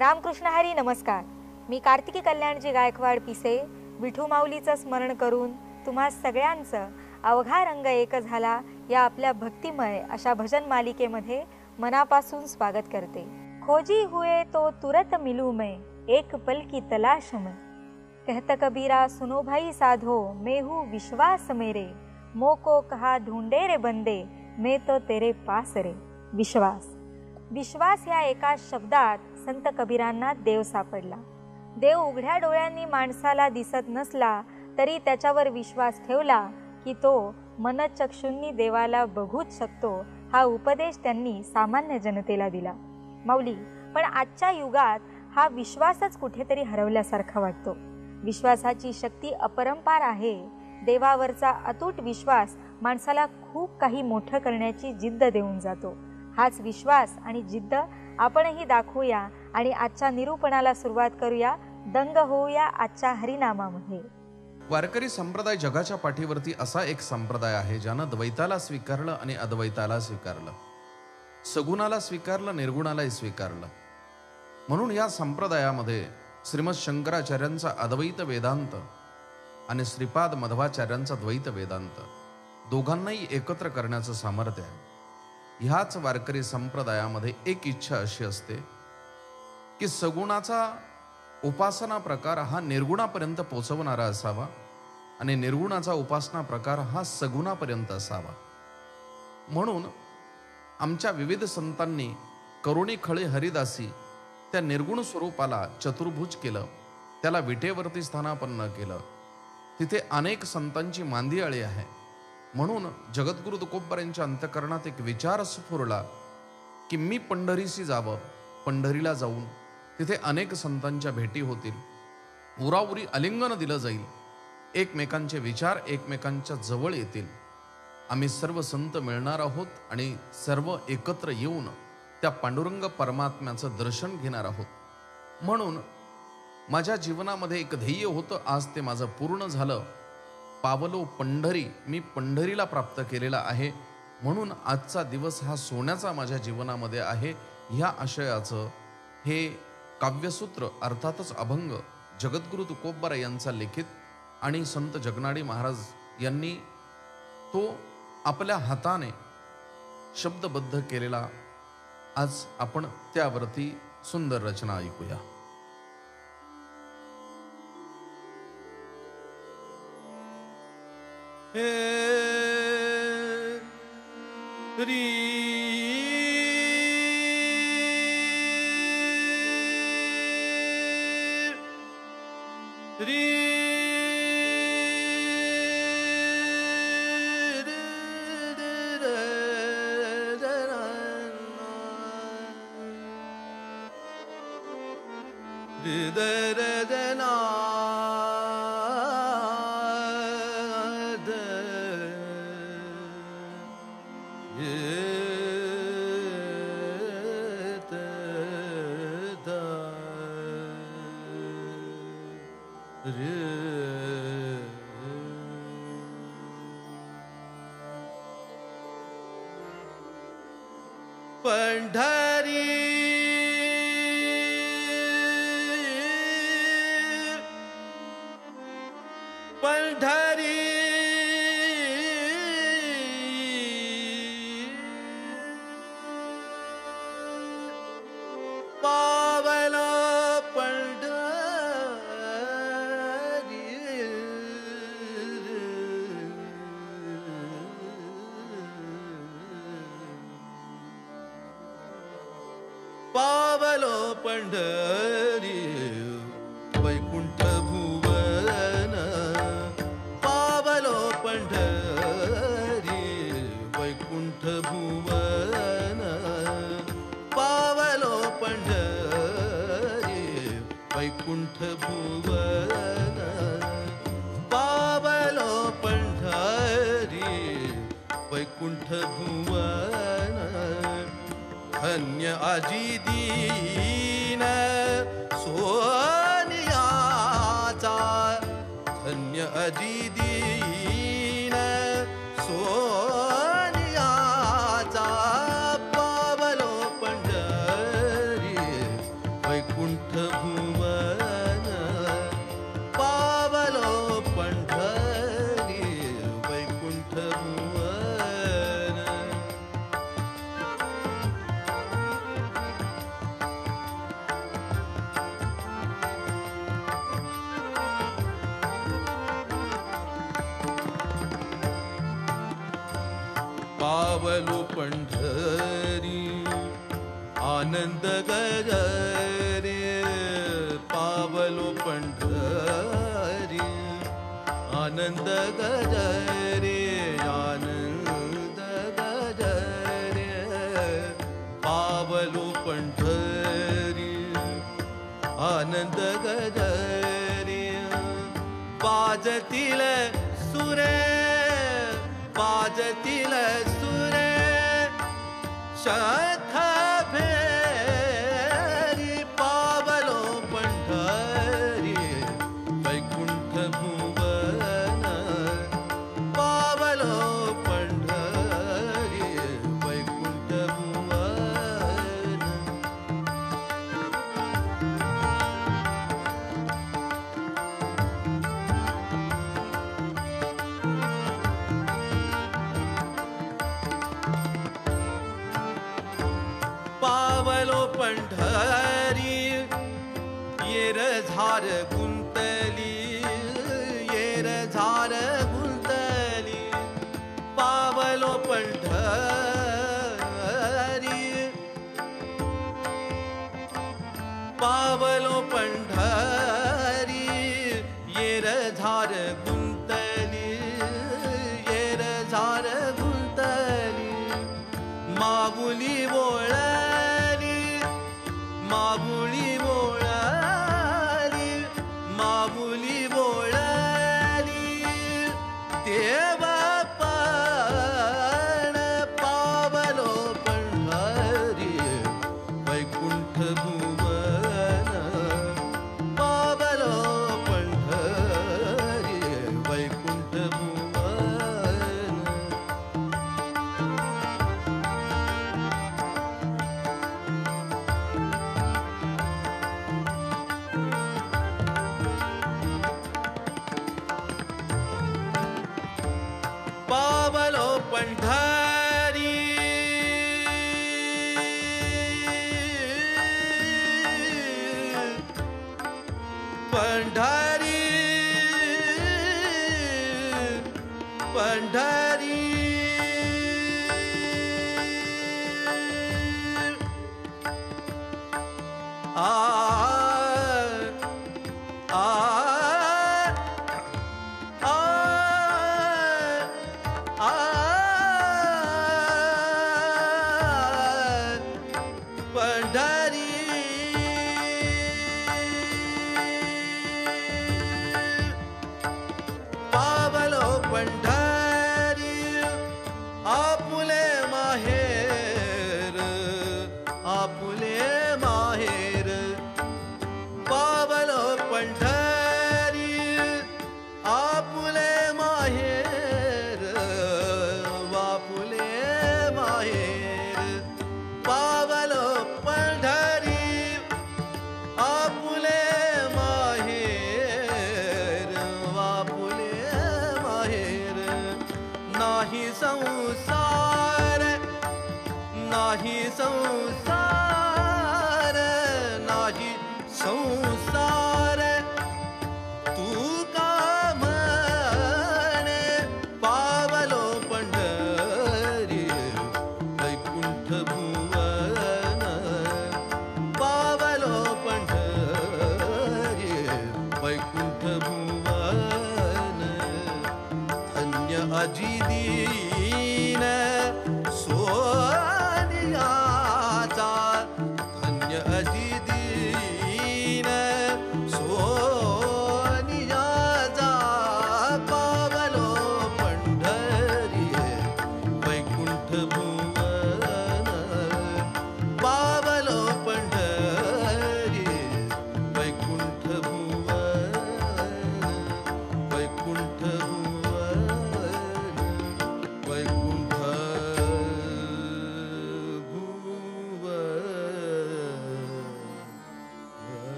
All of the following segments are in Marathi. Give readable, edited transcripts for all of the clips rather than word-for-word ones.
रामकृष्ण हरी नमस्कार. मी कार्तिकी कल्याणजी गायकवाड पिसे विठू माऊलीचं स्मरण करून तुम्हा सगळ्यांचं अवघा रंग एक झाला या आपल्या भक्तिमय अशा भजन मालिकेमध्ये मनापासून स्वागत करते. खोजी हुए तो तुरत मिलूं मैं, एक पल की तलाश में. कहता कबीरा सुनो भाई साधो, मैं हूँ विश्वास मेरे. मोको कहा ढूंढे रे बंदे, मैं तो तेरे पास रे. विश्वास. विश्वास या एका शब्दात संत कबीरांना देव सापडला. देव उघड्या डोळ्यांनी माणसाला दिसत नसला तरी त्याच्यावर विश्वास ठेवला की तो मनचक्षुंनी देवाला बघूच शकतो, हा उपदेश त्यांनी सामान्य जनतेला दिला. माऊली, पण आजच्या युगात हा विश्वासच कुठेतरी हरवल्यासारखा वाटतो. विश्वासाची शक्ती अपरंपार आहे. देवावरचा अतूट विश्वास माणसाला खूप काही मोठं करण्याची जिद्द देऊन जातो. हाच विश्वास आणि जिद्द आपणही दाखवूया आणि आजच्या निरूपणाला सुरुवात करूया. दंग होऊया आजच्या हरिनामामध्ये. वारकरी संप्रदाय जगाच्या पाठीवरती असा एक संप्रदाय आहे ज्यानं द्वैताला स्वीकारलं आणि अद्वैताला स्वीकारलं, सगुणाला स्वीकारलं, निर्गुणालाही स्वीकारलं. म्हणून या संप्रदायामध्ये श्रीमद शंकराचार्यांचा अद्वैत वेदांत आणि श्रीपाद मध्वाचार्यांचा द्वैत वेदांत दोघांनाही एकत्र करण्याचं सामर्थ्य आहे. ह्याच वारकरी संप्रदायामध्ये एक इच्छा अशी असते की सगुणाचा उपासना प्रकार हा निर्गुणापर्यंत पोचवणारा असावा आणि निर्गुणाचा उपासना प्रकार हा सगुणापर्यंत असावा. म्हणून आमच्या विविध संतांनी करुणी खळे हरिदासी त्या निर्गुण स्वरूपाला चतुर्भुज केलं, त्याला विटेवरती स्थानापन्न केलं. तिथे अनेक संतांची मांदियाळी आहे. म्हणून जगद्गुरु तुकोबर यांच्या अंतकरणात एक विचार स्फुरला की मी पंढरीशी जावं, पंढरीला जाऊन तिथे अनेक संतांच्या भेटी होतील, उराउरी आलिंगन दिलं जाईल, एकमेकांचे विचार एकमेकांच्या जवळ येतील, आम्ही सर्व संत मिळणार आहोत आणि सर्व एकत्र येऊन त्या पांडुरंग परमात्म्याचं दर्शन घेणार आहोत. म्हणून माझ्या जीवनामध्ये एक ध्येय होतं, आज ते माझं पूर्ण झालं. पावलो पंढरी, मी पंढरीला प्राप्त केलेला आहे. म्हणून आजचा दिवस हा सोन्याचा माझ्या जीवनामध्ये आहे. ह्या आशयाचं हे काव्यसूत्र अर्थातच अभंग जगद्गुरु तुकोबर यांचा लिखित आणि संत जगनाडी महाराज यांनी तो आपल्या हाताने शब्दबद्ध केलेला. आज आपण त्यावरती सुंदर रचना ऐकूया. पंढरी पंढरी पावला पंढरी पावलो पंढरी वैकुंठ भुवन. पावलो पंढरी वैकुंठ भुवन. पावलो पंढरी वैकुंठ भुवन. पावलो पंढरी वैकुंठ भुवन. धन्य आजी दीन सोनियाचा, धन्य आजी दीन सोनियाचा. पावलो पंढरी वैकुंठ भुवन पावलो पंढरी वैकुंठ भुवन. पावलो पंढरी आनंद गजरे पावलो पंढरी आनंद गजरे आनंद गजरे पावलो पंढरी आनंद गजरे वाजतील सुरे वाजतील सुरे शंख भेरी पावलो पंढरी वैकुंठ भुवन पावलो पंढरी वैकुंठ भुवन. पावलो पंढरी येर झार गुंतली येर झार गुंतली पावलो पंढरी पावलो पंढरी येर झार गुंतली येर झार गुंतली माऊली बोळली माऊली बोळली माऊली बोळली देव पण पावलो पंढरी वैकुंठ भुवन पावलो पंढरी वैकुंठ भुवन. पावलो पंढरी पंढरी पंढरी पंढरी पावलो पंढरी आपुले माहेर आपुले माहेर पावलो पंढरी आपुले माहेर वापुले माहेर पावलो पंढरी आपुले माहेर वापुले माहेर नाही संसार नाही संसार नाही संसार तू का म्हणे पावलो पंढरी वैकुंठ भुवन पावलो पंढरी वैकुंठ भुवन. धन्य अजिदीन सोनियाचा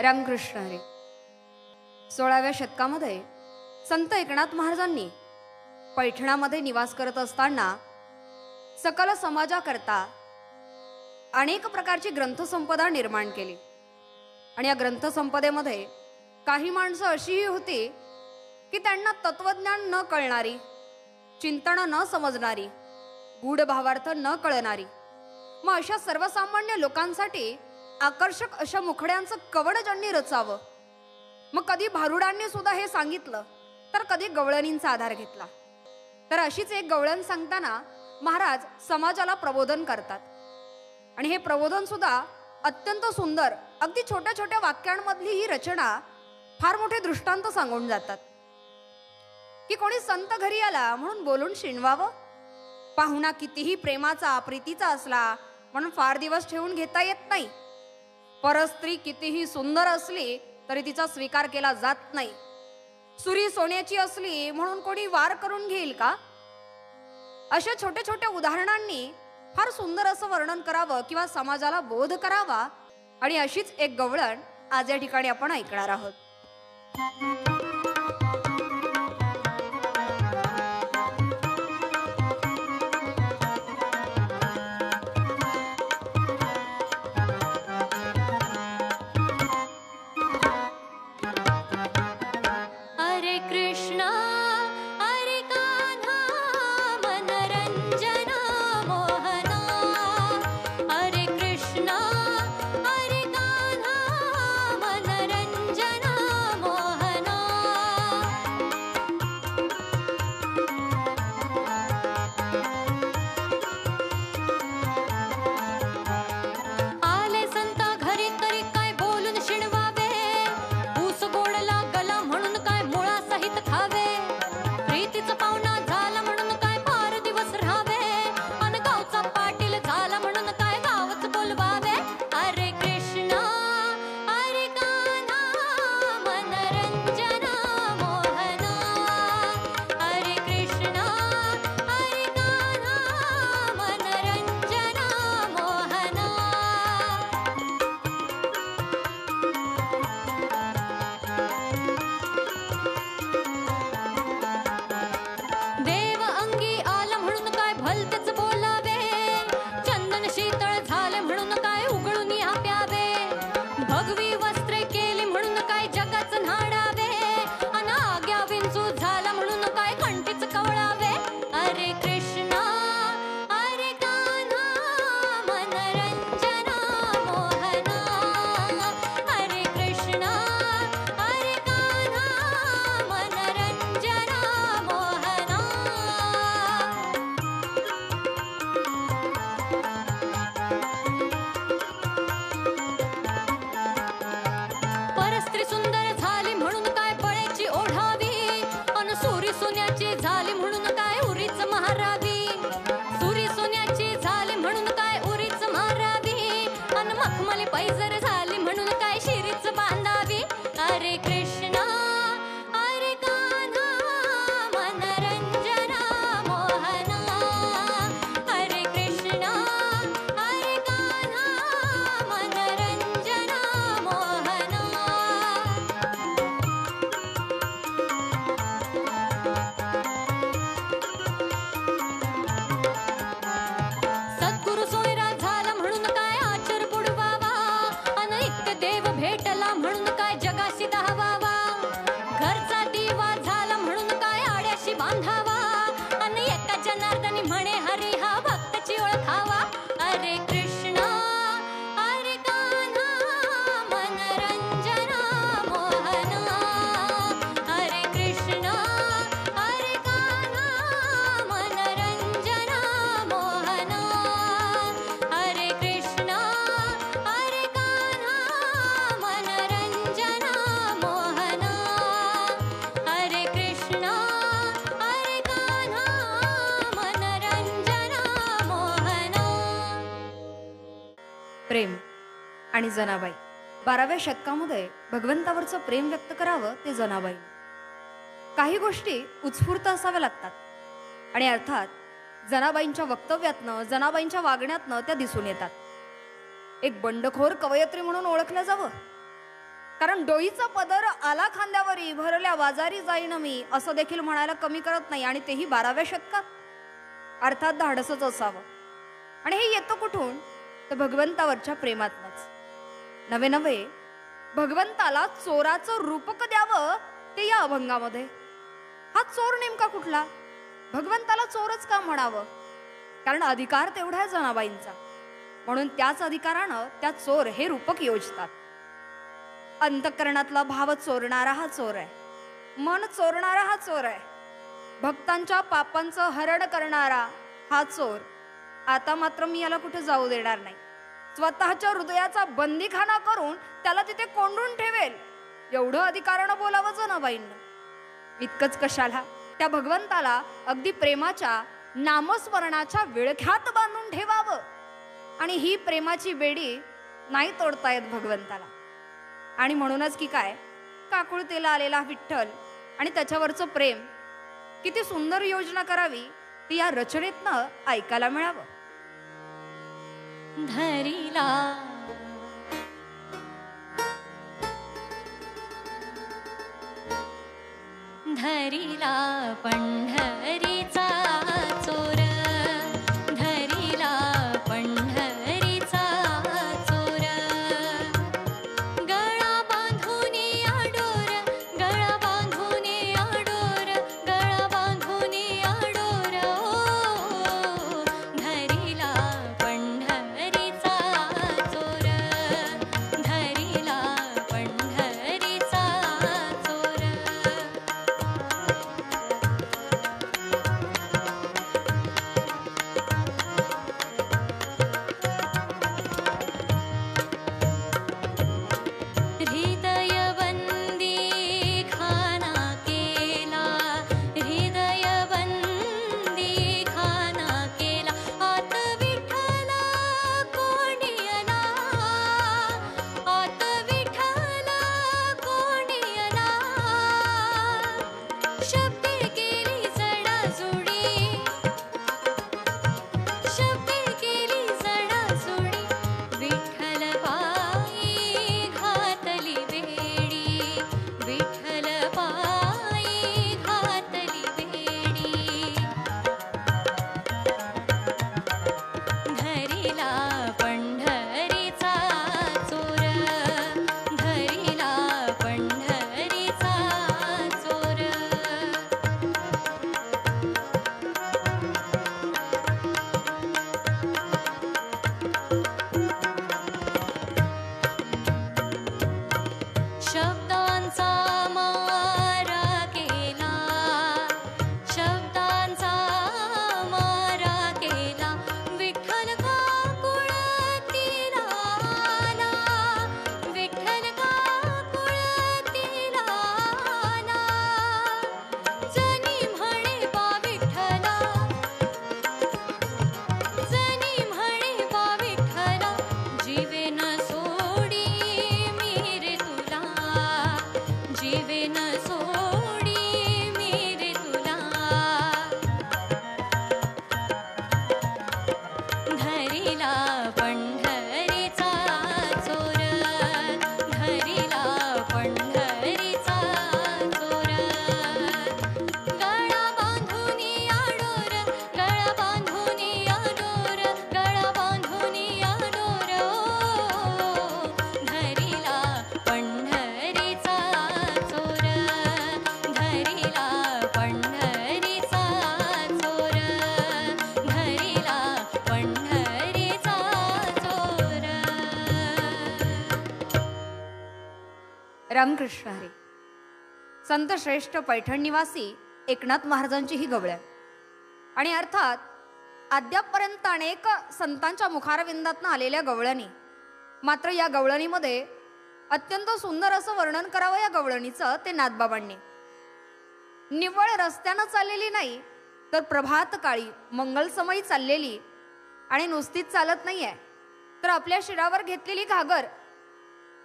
रामकृष्ण हरी. 16व्या शतकामध्ये संत एकनाथ महाराजांनी पैठणामध्ये निवास करत असताना सकल समाजाकरता अनेक प्रकारची ग्रंथसंपदा निर्माण केली. आणि या ग्रंथसंपदेमध्ये काही माणसं अशीही होती की त्यांना तत्वज्ञान न कळणारी, चिंतन न समजणारी, गूढ भावार्थ न कळणारी, मग अशा सर्वसामान्य लोकांसाठी आकर्षक अशा मुखड्यांचं कवड ज्यांनी रचावं. मग कधी भारुडांनी सुद्धा हे सांगितलं, तर कधी गवळणींचा आधार घेतला. तर अशीच एक गवळण सांगताना महाराज समाजाला प्रबोधन करतात. आणि हे प्रबोधन सुद्धा अत्यंत सुंदर, अगदी छोट्या छोट्या वाक्यांमधली ही रचना फार मोठे दृष्टांत सांगून जातात. की कोणी संत घरी आला म्हणून बोलून शिणवावं, पाहुणा कितीही प्रेमाचा प्रीतीचा असला म्हणून फार दिवस ठेवून घेता येत नाही, परस्त्री कितीही सुंदर असली तरी तिचा स्वीकार केला जात नाही, सुरी सोन्याची असली म्हणून कोणी वार करून घेईल का. अशा छोट्या छोट्या उदाहरणांनी फार सुंदर असं वर्णन करावं किंवा समाजाला बोध करावा. आणि अशीच एक गवळण आज या ठिकाणी आपण ऐकणार आहोत. प्रेम आणि जनाबाई. 12व्या शतकामध्ये भगवंतावरचं प्रेम व्यक्त करावं ते जनाबाई. काही गोष्टी उत्स्फूर्त असाव्या लागतात आणि अर्थात जनाबाईंच्या वक्तव्यातनं, जनाबाईंच्या वागण्यातनं त्या दिसून येतात. एक बंडखोर कवयित्री म्हणून ओळखलं जावं, कारण डोईचा पदर आला खांद्यावरी, भरल्या बाजारी जाईन मी, असं देखील म्हणायला कमी करत नाही, आणि तेही 12व्या शतकात. अर्थात धाडसच असावं. आणि हे येतं कुठून? तर भगवंतावरच्या प्रेमातनच. नवे नवे भगवंताला चोराचं रूपक द्यावं ते या अभंगामध्ये. हा चोर नेमका कुठला? भगवंताला चोरच का म्हणावं? कारण अधिकार तेवढा आहे जनाबाईंचा, म्हणून त्याच अधिकारानं त्या चोर हे रूपक योजतात. अंतःकरणातला भाव चोरणारा हा चोर आहे, मन चोरणारा हा चोर आहे, भक्तांच्या पापांचं हरण करणारा हा चोर. आता मात्र मी याला कुठे जाऊ देणार नाही. स्वतःच्या हृदयाचा बंदीखाना करून त्याला तिथे कोंडून ठेवेल, एवढं अधिकारानं बोलावं जनाबाईंना. इतकंच कशाला, त्या भगवंताला अगदी प्रेमाच्या नामस्मरणाच्या विळख्यात बांधून ठेवावं. आणि ही प्रेमाची बेडी नाही तोडता येत भगवंताला. आणि म्हणूनच की काय, काकुळतेला आलेला विठ्ठल आणि त्याच्यावरचं प्रेम, किती सुंदर योजना करावी ती या रचनेतनं ऐकायला मिळावं. धरिला धरिला पंढरीचा चोर, धरिला पंढरीचा चोर, गळा बांधून आडोर, गळा बांधून आडोर, गळा बांधून आडोर, ओ धरिला पंढरीचा चोर, धरिला पंढरीचा चोर. रामकृष्ण हरी. संत श्रेष्ठ पैठण निवासी एकनाथ महाराजांची ही गवळण. आणि अर्थात अद्यापपर्यंत अनेक संतांच्या मुखारविंदातनं आलेल्या गवळणी. मात्र या गवळणीमध्ये अत्यंत सुंदर असं वर्णन करावं या गवळणीचं ते नाथबाबांनी. निव्वळ रस्त्यानं चाललेली नाही, तर प्रभात काळी मंगलसमयी चाललेली. आणि नुसतीच चालत नाहीये, तर आपल्या शिरावर घेतलेली घागर,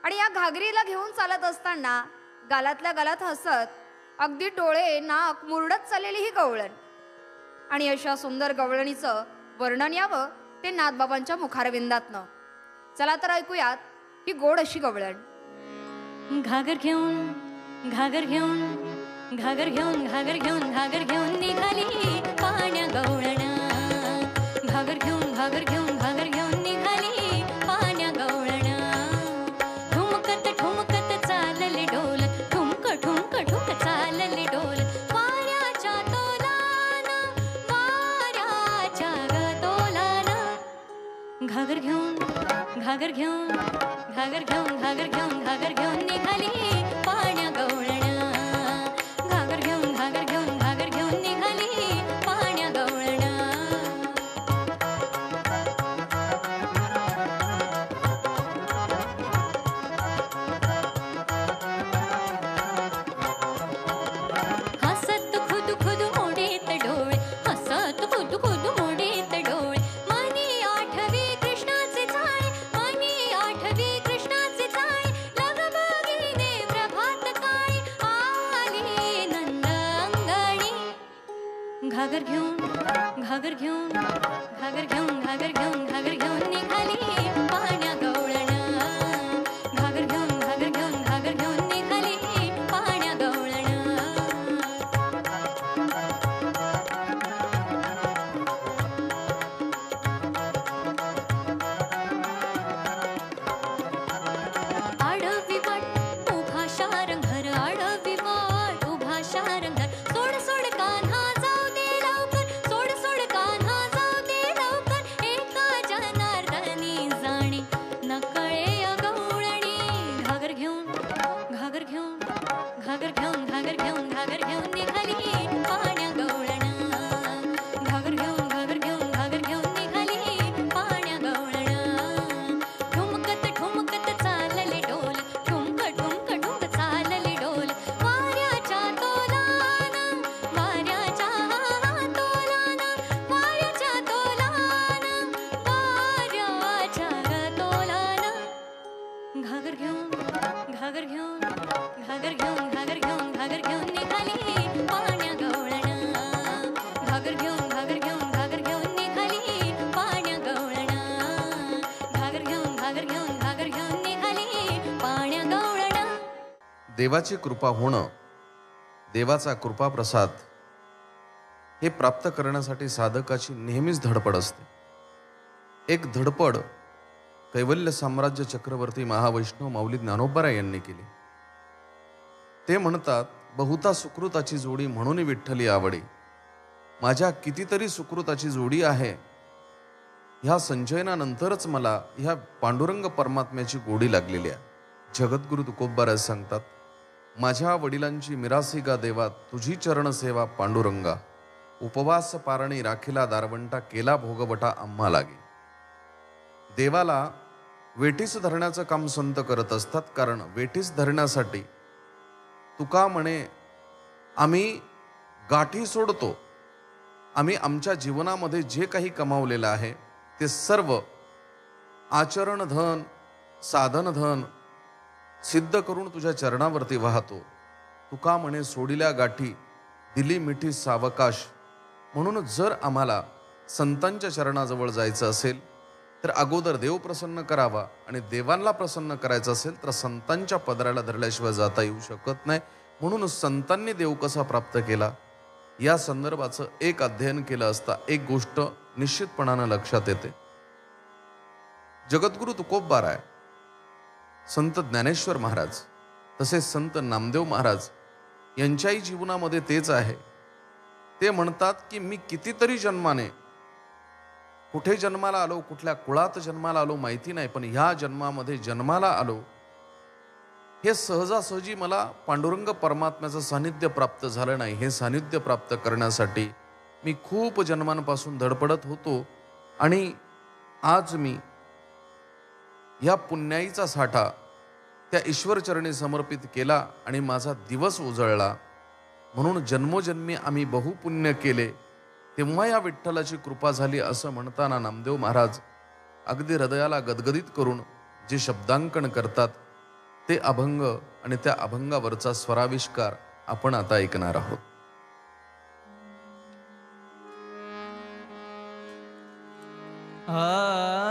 आणि या घागरीला घेऊन चालत असताना गालातल्या गालात हसत अगदी डोळे नाक मुरडत चाललेली ही गवळण. आणि अशा सुंदर गवळणीचं वर्णन यावं ते नाथबाबांच्या मुखारविंदातनं. चला तर ऐकूयात ही गोड अशी गवळण. घागर घेऊन घागर घेऊन घागर घेऊन घागर घेऊन घागर घेऊन निघाली पाण्या गवळण घागर घेऊन घागर घेऊन घागर घेऊन निघाली पाण्या गवळण ठुमकत ठुमकत चालले डोल ठुमक ठुमक ठुमक चालले डोल वाऱ्याच्या तोलान वाऱ्याच्या ग तोलान घागर घेऊन घागर घेऊन घागर घेऊन घागर घेऊन घागर घेऊन निघाली पाण्या गवळण घागर घेऊन घागर घेऊन घागर घेऊन निघाली पाण्या गवळण हसत खुद खुद मोडीत डोळे हसत खुद खुद मोडीत डोळे मनी आठवी कृष्णाचे चाळे मनी आठवी कृष्णाचे चाळे लगबगीने प्रभात काळी आली नंद अंगणी घागर घेऊन घागर घेऊन घागर घेऊन घागर घेऊन घागर घेऊन निघाली पाण्या गवळण घागर घेऊन घागर घेऊन घागर घेऊन निघाली पाण्या गवळण आडवी वाट उभा शारंघर आडवी वाट उभा शारंघर सोड सोड कान्हा जाऊ दे लवकर सोड सोड कान्हा जाऊ दे लवकर एका जनार्दनी जाणे नकळे अगवळणी घागर घेऊन घागर घेऊन घागर घेऊन घागर घेऊन घागर घेऊन निघाली पाण्या गवळण घागर घेऊन घागर घेऊन घागर घेऊन निघाली पाण्या गवळण ठुमकत ठुमकत चालले डोल ठुमक ठुमक ठुमक चालले डोल वाऱ्याच्या तोलान वाऱ्याच्या तोलान वाऱ्याच्या तोलान वाऱ्याच्या तोलान घागर घेऊन घागर घेऊन घागर घेऊन घागर घेऊन घागर घेऊन निघाली पाण्या गवळण घागर घेऊन घागर घेऊन घागर घेऊन निघाली पाण्या गवळण घागर घेऊन घागर घेऊन घागर घेऊन निघाली पाण्या गवळण देवाची कृपा होणं, देवाचा कृपाप्रसाद हे प्राप्त करण्यासाठी साधकाची नेहमीच धडपड असते. एक धडपड कैवल्य साम्राज्य चक्रवर्ती महावैष्णव माऊली ज्ञानोबराय यांनी केली. ते म्हणतात, बहुता सुकृताची जोडी म्हणून विठ्ठली आवडी. माझ्या कितीतरी सुकृताची जोडी आहे. ह्या संचयनानंतरच मला ह्या पांडुरंग परमात्म्याची गोडी लागलेली आहे. जगद्गुरु तुकोबाराय सांगतात, माझ्या वडिलांची मिरासी गा देवा तुझी चरण सेवा पांडुरंगा. उपवास पारणी राखिला दारवंटा केला भोगवटा आम्हा लागे. देवाला वेठीस धरण्याचं काम संत करत असतात. कारण वेठीस धरण्यासाठी तुका म्हणे, आम्ही गाठी सोडतो. आम्ही आमच्या जीवनामध्ये जे काही कमावलेलं आहे ते सर्व आचरण धन साधन धन सिद्ध करून तुझ्या चरणावरती वाहतो. तुका म्हणे सोडिल्या गाठी दिली मिठी सावकाश. म्हणून जर आम्हाला संतांच्या चरणाजवळ जायचं असेल तर अगोदर देव प्रसन्न करावा आणि देवांना प्रसन्न करायचं असेल तर संतांच्या पदराला धरल्याशिवाय जाता येऊ शकत नाही. म्हणून संतांनी देव कसा प्राप्त केला या संदर्भाचं एक अध्ययन केलं असता एक गोष्ट निश्चितपणानं लक्षात येते. जगद्गुरु तुकोबाराय, संत ज्ञानेश्वर महाराज तसेच संत नामदेव महाराज यांच्याही जीवनामध्ये तेच आहे. ते म्हणतात की मी कितीतरी जन्माने कुठे जन्माला आलो, कुठल्या कुळात जन्माला आलो माहिती नाही, पण ह्या जन्मामध्ये जन्माला आलो हे सहजासहजी मला पांडुरंग परमात्म्याचं सानिध्य प्राप्त झालं नाही. हे सानिध्य प्राप्त करण्यासाठी मी खूप जन्मांपासून धडपडत होतो आणि आज मी या पुण्याईचा साठा त्या ईश्वरचरणी समर्पित केला आणि माझा दिवस उजळला. म्हणून जन्मोजन्मी आम्ही बहुपुण्य केले तेव्हा या विठ्ठलाची कृपा झाली असं म्हणताना नामदेव महाराज अगदी हृदयाला गदगदित करून जे शब्दांकन करतात ते अभंग आणि त्या अभंगावरचा स्वराविष्कार आपण आता ऐकणार आहोत. आ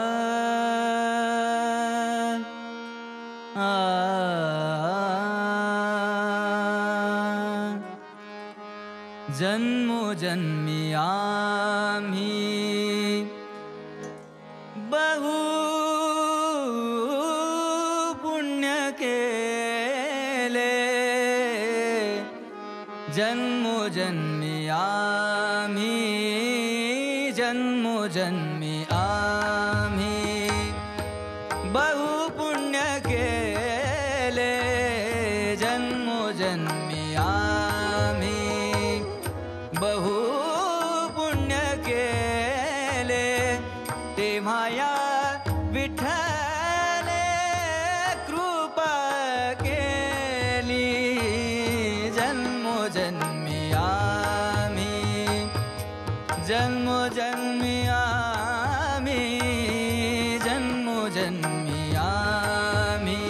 जन्मोजन्मी आम्ही बहु पुण्य केले, जन्मोजन्मी आम्ही, जन्मोजन्मी आम्ही बहु पुण्य केले, जन्मोजन्मी आम्ही बहु पुण्य केले, तेव्हा या विठ्ठले कृपा केली, जन्मोजन्मी आम्ही, जन्मोजन्मी आम्ही, जन्मोजन्मी आम्ही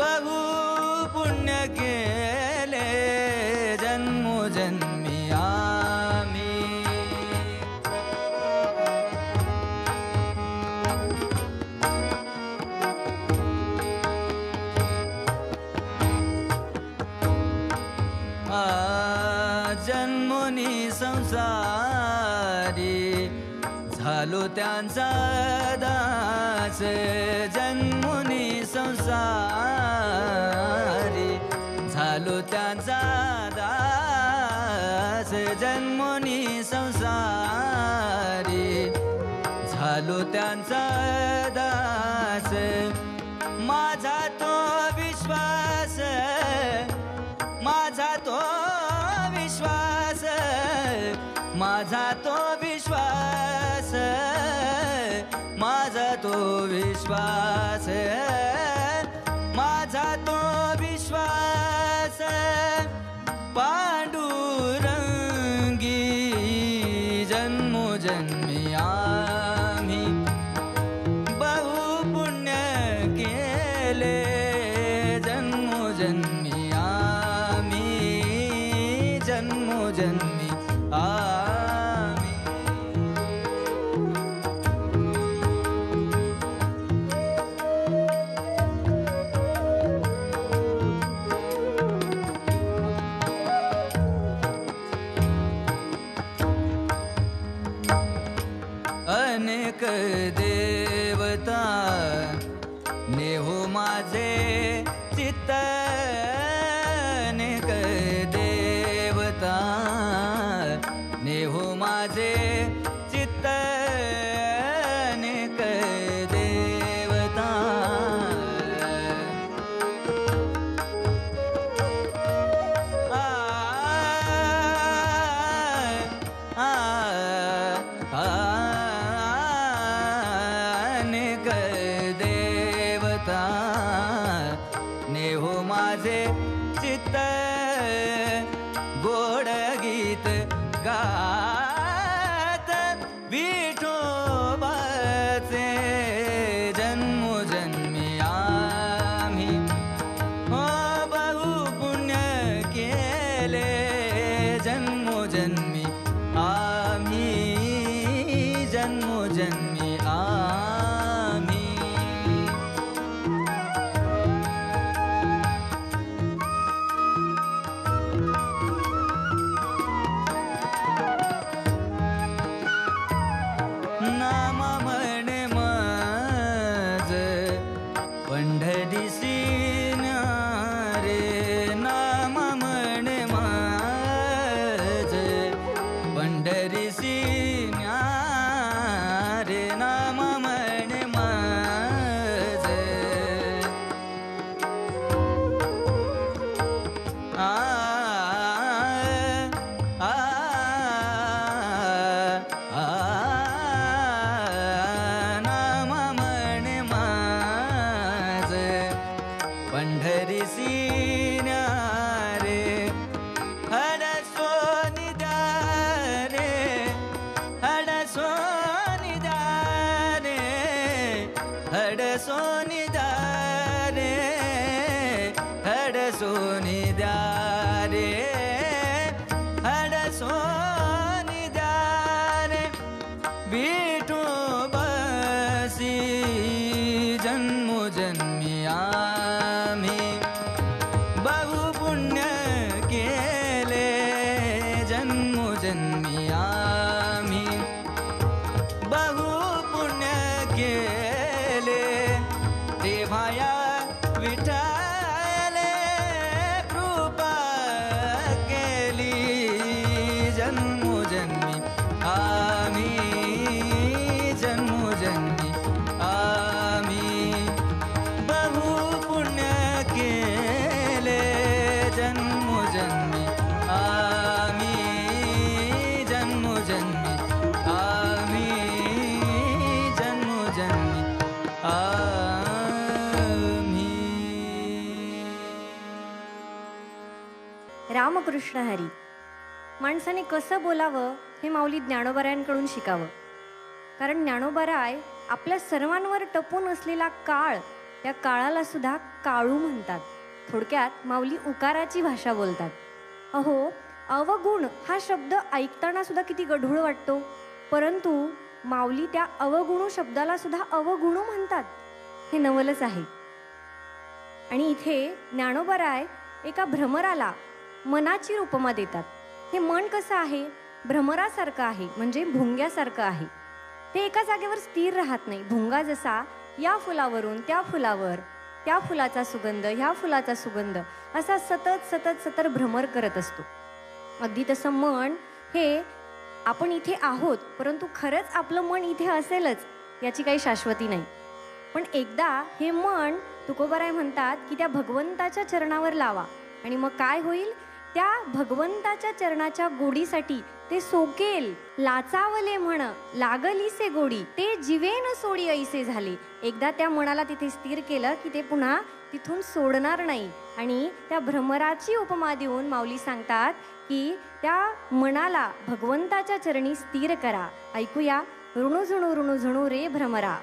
बहु पुण्य केले, जन्मोजन्मी आम्ही. जन्मोनी संसारी झालो त्यांचा दास, जन्मोनी संसारी झालो त्यांचा दास, जन्मोनी संसारी झालो त्यांचा दास, माझा तो विश्वास, माझा तो विश्वास, माझा तो विश्वास, माझा तो विश्वास, माझा तो विश्वास पांडुरंगी, जन्मोजन्मी आम्ही बहु पुण्य केले, जन्मोजन्मी आम्ही, जन्मोजन्मी आम्ही. अनेक देवता नेहो माझे चित्त, अनेक देवता नेहो माझे चित्त, अनेक देवता अनेक देवता नेहो माझे चित्त, गोड गीत गात विठोबाचे, जन्मोजन्मी आम्ही हो बहु पुण्य केले, जन्मोजन्मी आम्ही, जन्मोजन्मी आम्ही. नाम म्हणे माझ पंढरीसी न्यारे, नाम म्हणे माझ पंढरीसी न्यारे, नाम म्हणे माझ नाम म्हणे माझ पंढरीसी न्यारे, हडसोनी द्यारे, हडसोनी द्यारे, हडसोनी द्यारे, हडसोनी द्यारे, हडसोनी द्यारे विठोबासी, जन्मोजन्मी आम्ही बहु पुण्य केले, रामकृष्ण हरी. माणसाने कसं बोलावं हे माऊली ज्ञानोबारायांकडून शिकावं. कारण ज्ञानोबाराय आपल्या सर्वांवर टपून असलेला काळ, त्या काळाला सुद्धा काळू म्हणतात. थोडक्यात माऊली उकाराची भाषा बोलतात. अहो, अवगुण हा शब्द ऐकताना सुद्धा किती गढूळ वाटतो, परंतु माऊली त्या अवगुणू शब्दाला सुद्धा अवगुणू म्हणतात. हे नवलच आहे. आणि इथे ज्ञानोबाराय एका भ्रमराला मनाची उपमा देतात. हे मन कसं आहे? भ्रमरासारखं आहे, म्हणजे भुंग्यासारखं आहे. ते एका जागेवर स्थिर राहत नाही. भुंगा जसा या फुलावरून त्या फुलावर, त्या फुलाचा सुगंध, ह्या फुलाचा सुगंध, असा सतत सतत सतत भ्रमर करत असतो. अगदी तसं मन हे आपण इथे आहोत, परंतु खरंच आपलं मन इथे असेलच याची काही शाश्वती नाही. पण एकदा हे मन तुकोबाराय म्हणतात की त्या भगवंताच्या चरणावर लावा आणि मग काय होईल? त्या भगवंताच्या चरणाच्या गोडीसाठी ते सोकेल. लाचावले म्हण लागलीसे गोडी, ते जीवेन सोडी ऐसे झाले. एकदा त्या मनाला तिथे स्थिर केलं की ते पुन्हा तिथून सोडणार नाही. आणि त्या भ्रमराची उपमा देऊन माऊली सांगतात की त्या मनाला भगवंताच्या चरणी स्थिर करा. ऐकूया, ऋणू झुणू रे भ्रमरा.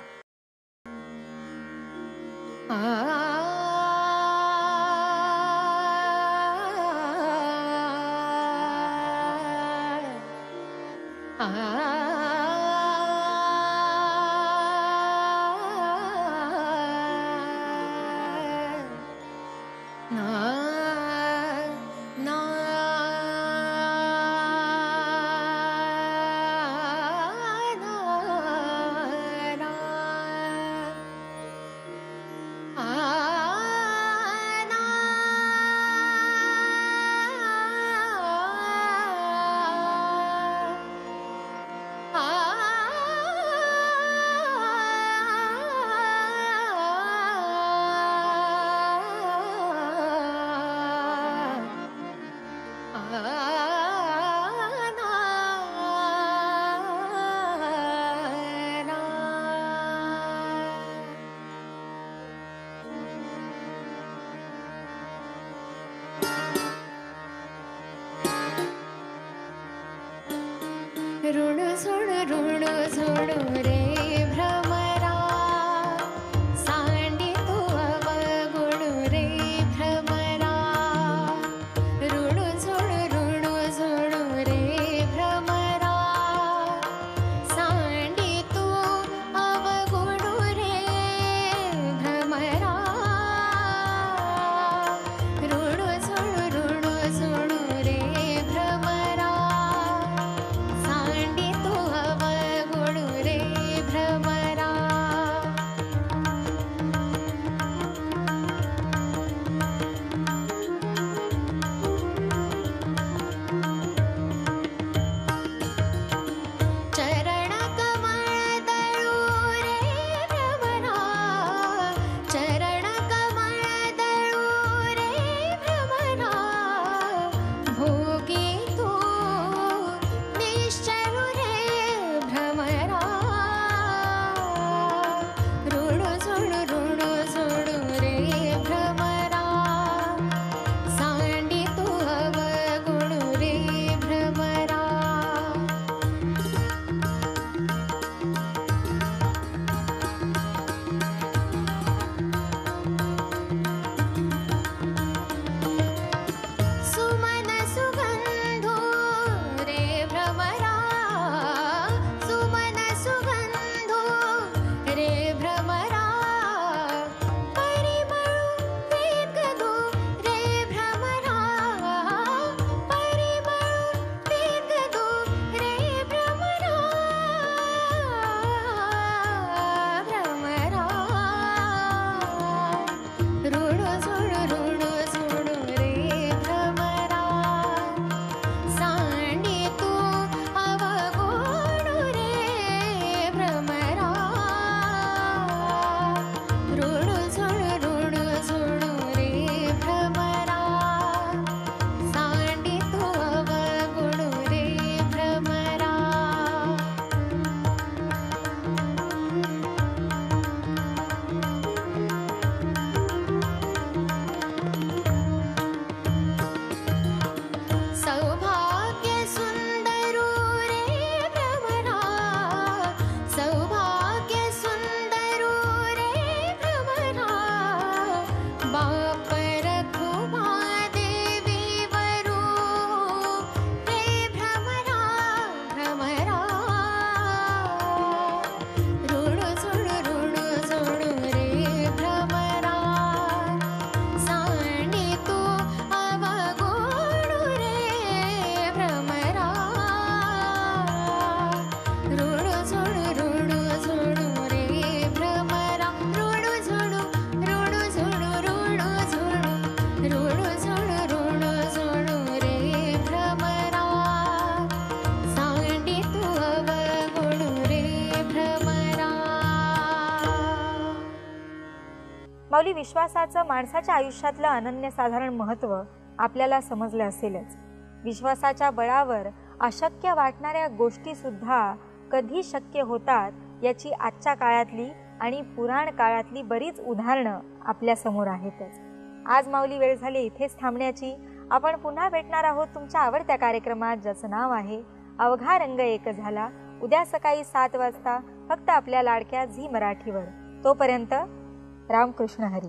ऋण झुणू रे भ्रमरा, सांडी तू अवगुण रे भ्रमरा. ऋण झुणू रे भ्रमरा, सांडी तू अवगुण रे भ्रमरा. ऋण झुणू रे भ्रमरा, सांडी तू अवगुण माऊली, विश्वासाचं माणसाच्या आयुष्यातलं अनन्यसाधारण महत्त्व आपल्याला समजलं असेलच. विश्वासाच्या बळावर अशक्य वाटणाऱ्या गोष्टीसुद्धा कधी शक्य होतात याची आजच्या काळातली आणि पुराण काळातली बरीच उदाहरणं आपल्यासमोर आहेतच. आज माऊली वेळ झाली इथेच थांबण्याची. आपण पुन्हा भेटणार आहोत तुमच्या आवडत्या कार्यक्रमात, ज्याचं नाव आहे अवघा रंग एक झाला, उद्या सकाळी 7 वाजता फक्त आपल्या लाडक्या झी मराठीवर. तोपर्यंत रामकृष्ण हरी.